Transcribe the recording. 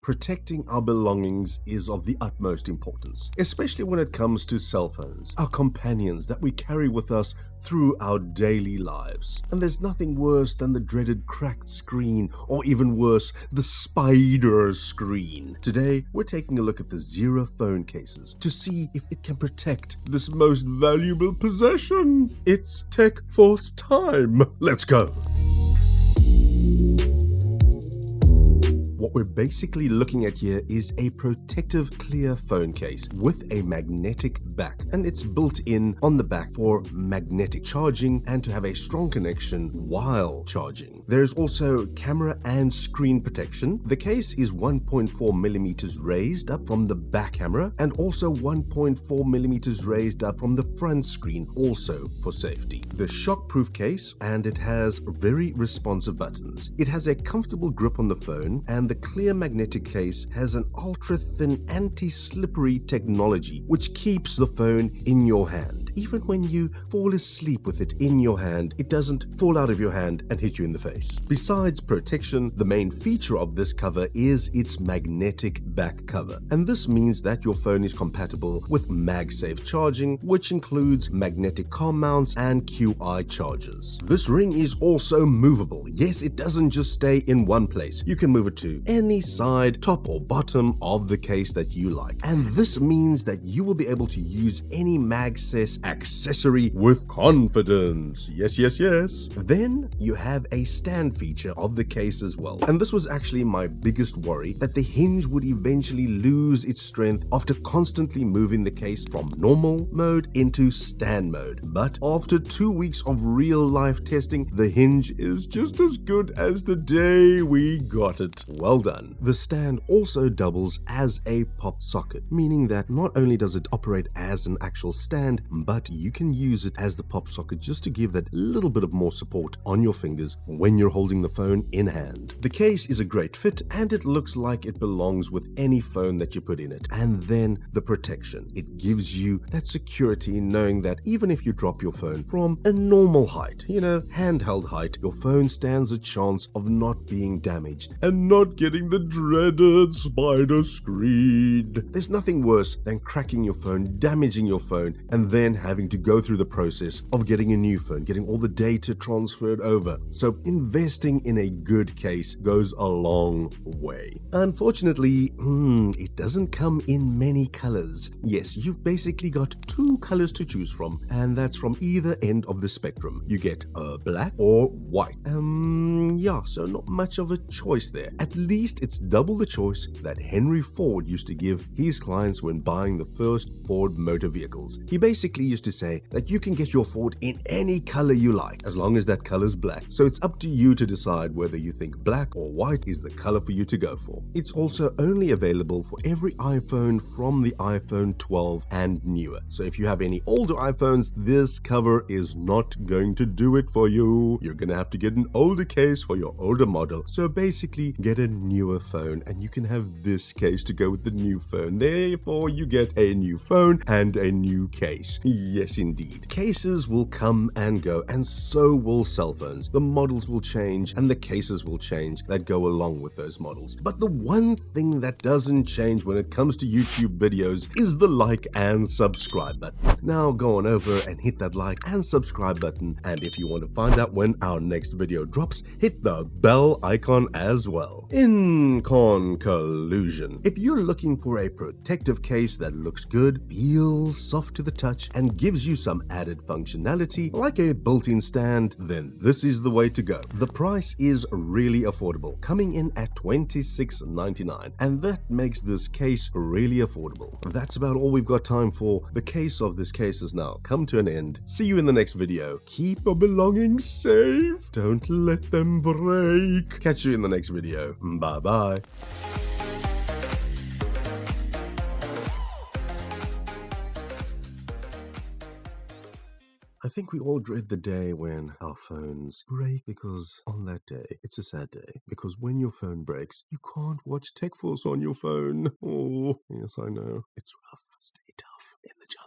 protecting our belongings is of the utmost importance, especially when it comes to cell phones, our companions that we carry with us through our daily lives. And there's nothing worse than the dreaded cracked screen, or even worse, the spider screen. Today, we're taking a look at the ZEERA phone cases to see if it can protect this most valuable possession. It's Tech Force time. Let's go. What we're basically looking at here is a protective clear phone case with a magnetic back, and it's built in on the back for magnetic charging and to have a strong connection while charging. There's also camera and screen protection. The case is 1.4 millimeters raised up from the back camera and also 1.4 millimeters raised up from the front screen, also for safety. The shockproof case, and it has very responsive buttons. It has a comfortable grip on the phone, and the clear magnetic case has an ultra-thin anti-slippery technology which keeps the phone in your hand. Even when you fall asleep with it in your hand, it doesn't fall out of your hand and hit you in the face. Besides protection, the main feature of this cover is its magnetic back cover. And this means that your phone is compatible with MagSafe charging, which includes magnetic car mounts and QI chargers. This ring is also movable. Yes, it doesn't just stay in one place. You can move it to any side, top or bottom of the case that you like. And this means that you will be able to use any MagSafe accessory with confidence. Yes, yes, yes. Then you have a stand feature of the case as well. And this was actually my biggest worry, that the hinge would eventually lose its strength after constantly moving the case from normal mode into stand mode. But after 2 weeks of real life testing, the hinge is just as good as the day we got it. Well done. The stand also doubles as a pop socket, meaning that not only does it operate as an actual stand, but you can use it as the pop socket just to give that little bit of more support on your fingers when you're holding the phone in hand. The case is a great fit, and it looks like it belongs with any phone that you put in it. And then the protection. It gives you that security knowing that even if you drop your phone from a normal height, handheld height, your phone stands a chance of not being damaged and not getting the dreaded spider screen. There's nothing worse than cracking your phone, damaging your phone, and then having to go through the process of getting a new phone, getting all the data transferred over. So investing in a good case goes a long way. Unfortunately, it doesn't come in many colors. Yes, you've basically got 2 colors to choose from, and that's from either end of the spectrum. You get black or white. So not much of a choice there. At least it's double the choice that Henry Ford used to give his clients when buying the first Ford motor vehicles. He basically used to say that you can get your Ford in any color you like, as long as that color's black. So it's up to you to decide whether you think black or white is the color for you to go for. It's also only available for every iPhone from the iPhone 12 and newer. So if you have any older iPhones, this cover is not going to do it for you. You're gonna have to get an older case for your older model. So basically, get a newer phone and you can have this case to go with the new phone. Therefore, you get a new phone and a new case. Yes, indeed. Cases will come and go, and so will cell phones. The models will change and the cases will change that go along with those models. But the one thing that doesn't change when it comes to YouTube videos is the like and subscribe button. Now go on over and hit that like and subscribe button, and if you want to find out when our next video drops, hit the bell icon as well. In conclusion, if you're looking for a protective case that looks good, feels soft to the touch, and gives you some added functionality like a built-in stand, then this is the way to go. The price is really affordable, coming in at $26.99, and that makes this case really affordable. That's about all we've got time for. The case of this case has now come to an end. See you in the next video. Keep your belongings safe. Don't let them break. Catch you in the next video. Bye bye. I think we all dread the day when our phones break, because on that day, it's a sad day. Because when your phone breaks, you can't watch Tech Force on your phone. Oh, yes, I know. It's rough. Stay tough in the jungle.